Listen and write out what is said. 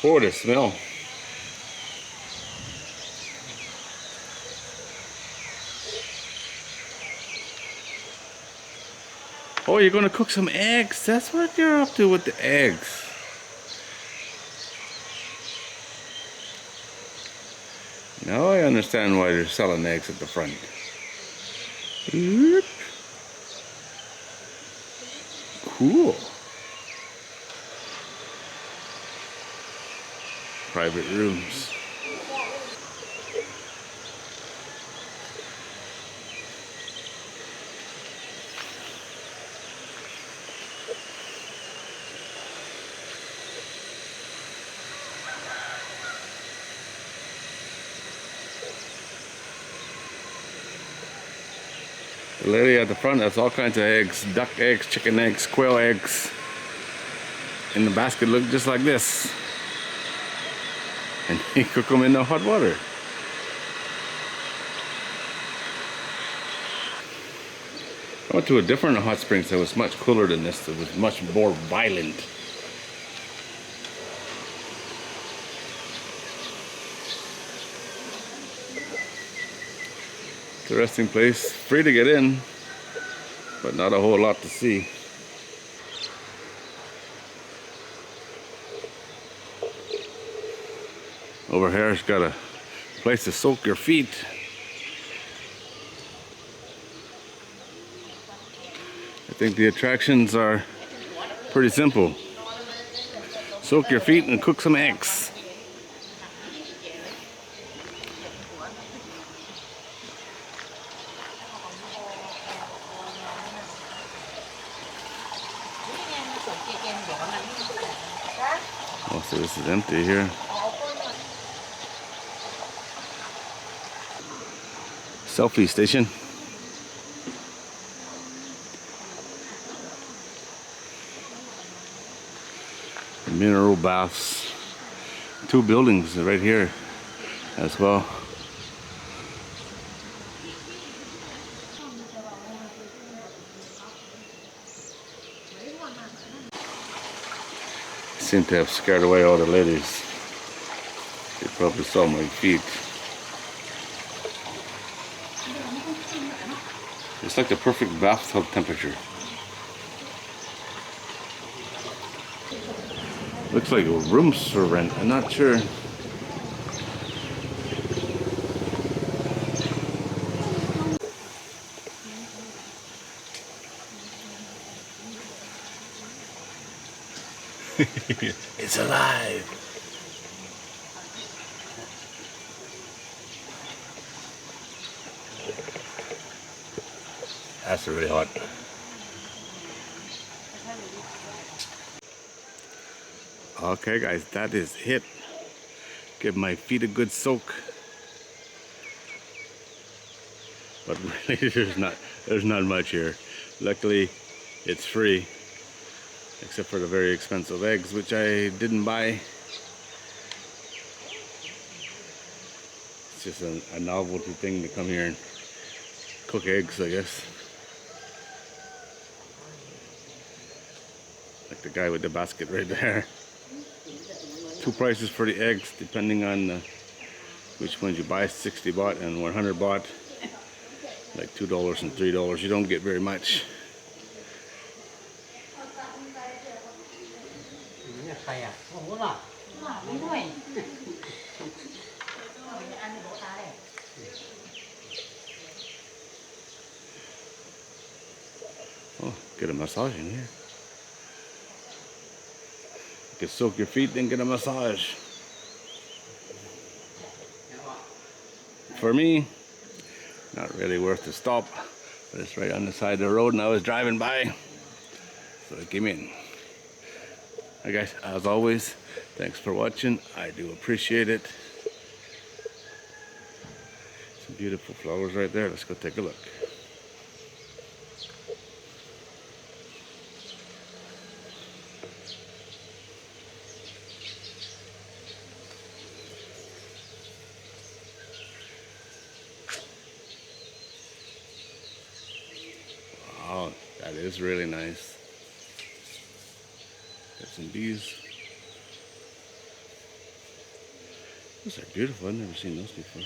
Oh, the smell. Oh, you're gonna cook some eggs. That's what you're up to with the eggs. Now I understand why they're selling eggs at the front. Oop. Cool. Private rooms. The lady at the front has all kinds of eggs. Duck eggs, chicken eggs, quail eggs. In the basket look just like this. And you cook them in the hot water. I went to a different hot springs that was much cooler than this. It was much more violent. Interesting place. Free to get in, but not a whole lot to see. Over here, it's got a place to soak your feet. I think the attractions are pretty simple. Soak your feet and cook some eggs. Oh, so this is empty here. Selfie station. Mineral baths. 2 buildings right here as well. Seem to have scared away all the ladies. They probably saw my feet. It's like the perfect bathtub temperature. Looks like rooms for rent. I'm not sure. It's alive. That's really hot. Okay guys, that is it. Give my feet a good soak. But really there's not much here. Luckily it's free. Except for the very expensive eggs, which I didn't buy. It's just a novelty thing to come here and cook eggs, I guess. Like the guy with the basket right there. 2 prices for the eggs, depending on which ones you buy. 60 baht and 100 baht. Like $2 and $3. You don't get very much. Oh, get a massage in here. You can soak your feet, then get a massage. For me, not really worth the stop, but it's right on the side of the road and I was driving by, so I came in. Hi guys, as always, thanks for watching. I do appreciate it. Some beautiful flowers right there. Let's go take a look. It's really nice. Got some bees. Those are beautiful. I've never seen those before.